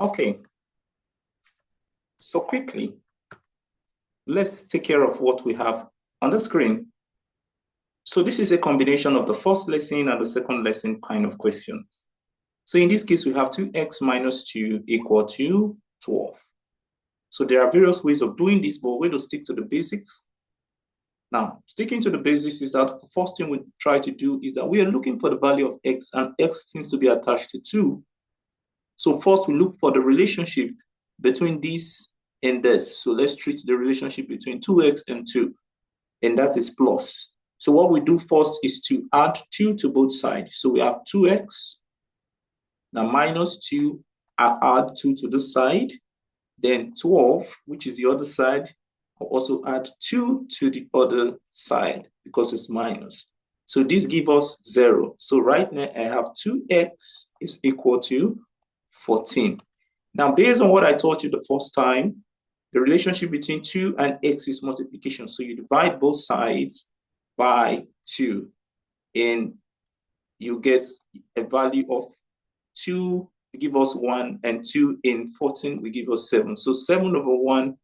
Okay, so quickly, let's take care of what we have on the screen. So this is a combination of the first lesson and the second lesson kind of questions. So in this case, we have 2x minus 2 equal to 12. So there are various ways of doing this, but we're going to stick to the basics. Now, sticking to the basics is that the first thing we try to do is that we are looking for the value of x, and x seems to be attached to 2. So first we look for the relationship between this and this. So let's treat the relationship between 2x and 2, and that is plus. So what we do first is to add 2 to both sides. So we have 2x, now minus 2, I add 2 to this side, then 12, which is the other side, I'll also add 2 to the other side because it's minus. So this gives us 0. So right now I have 2x is equal to 14. Now, based on what I taught you the first time, the relationship between 2 and x is multiplication. So you divide both sides by 2, and you get a value of 2 give us 1, and 2 in 14 will give us 7. So 7 over 1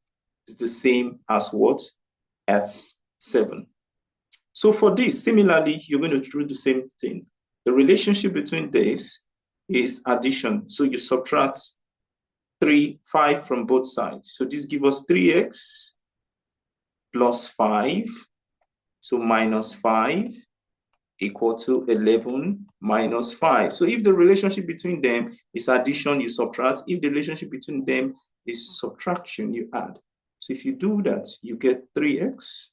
is the same as what? As 7. So for this, similarly, you're going to do the same thing. The relationship between this is addition. So you subtract 5 from both sides. So this gives us 3x plus 5. So minus 5 equal to 11 minus 5. So if the relationship between them is addition, you subtract. If the relationship between them is subtraction, you add. So if you do that, you get 3x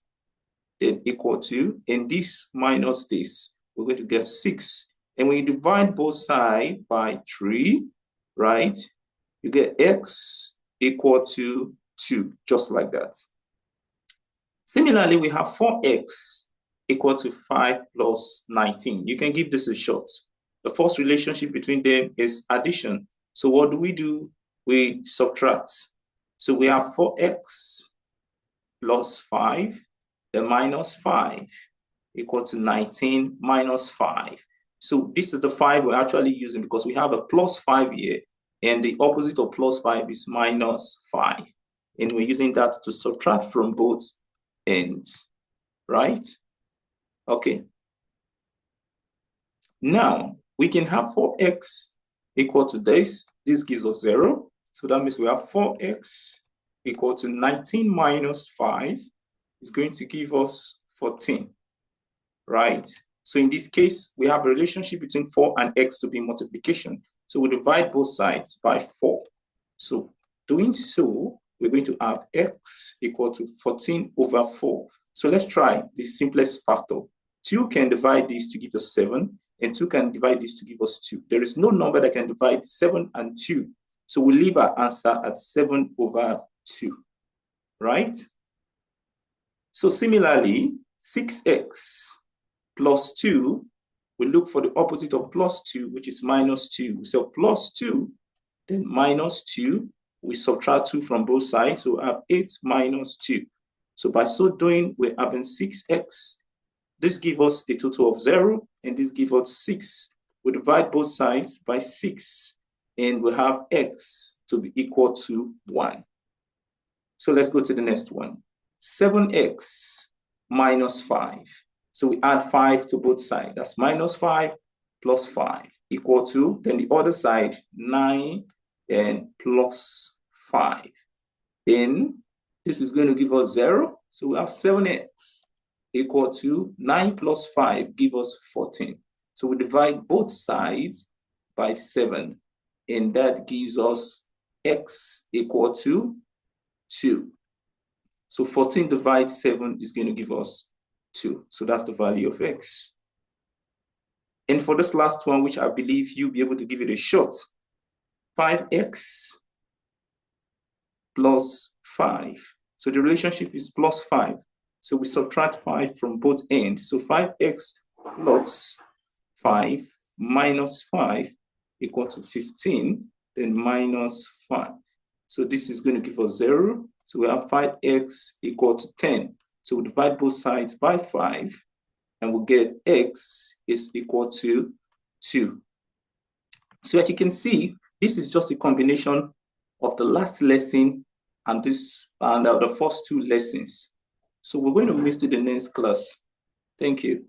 then equal to, and this minus this, we're going to get 6. And when you divide both sides by 3, right, you get x equal to 2, just like that. Similarly, we have 4x equal to 5 plus 19. You can give this a shot. The first relationship between them is addition. So what do? We subtract. So we have 4x plus 5, then minus 5 equal to 19 minus 5. So this is the 5 we're actually using because we have a plus 5 here, and the opposite of plus 5 is minus 5. And we're using that to subtract from both ends, right? Okay. Now, we can have 4x equal to this. This gives us 0. So that means we have 4x equal to 19 minus 5 is going to give us 14, right? So in this case, we have a relationship between 4 and x to be multiplication. So we divide both sides by 4. So doing so, we're going to have x equal to 14 over 4. So let's try the simplest factor. 2 can divide this to give us 7, and 2 can divide this to give us 2. There is no number that can divide 7 and 2. So we leave our answer at 7 over 2, right? So similarly, 6x plus 2, we look for the opposite of plus 2, which is minus 2. So plus 2, then minus 2, we subtract 2 from both sides, so we have 8 minus 2. So by so doing, we're having 6x. This gives us a total of 0, and this gives us 6. We divide both sides by 6, and we have x to be equal to 1. So let's go to the next one. 7x minus 5. So we add 5 to both sides. That's minus 5 plus 5 equal to, then the other side, 9 and plus 5. Then this is going to give us 0. So we have 7x equal to 9 plus 5 give us 14. So we divide both sides by 7. And that gives us x equal to 2. So 14 divides 7 is going to give us 2. So that's the value of x. And for this last one, which I believe you'll be able to give it a shot, 5x plus 5. So the relationship is plus 5. So we subtract 5 from both ends. So 5x plus 5 minus 5 equal to 15, then minus 5. So this is going to give us 0. So we have 5x equal to 10. So we divide both sides by 5, and we'll get x is equal to 2. So as you can see, This is just a combination of the last lesson and the first two lessons. So we're going to move to the next class. Thank you.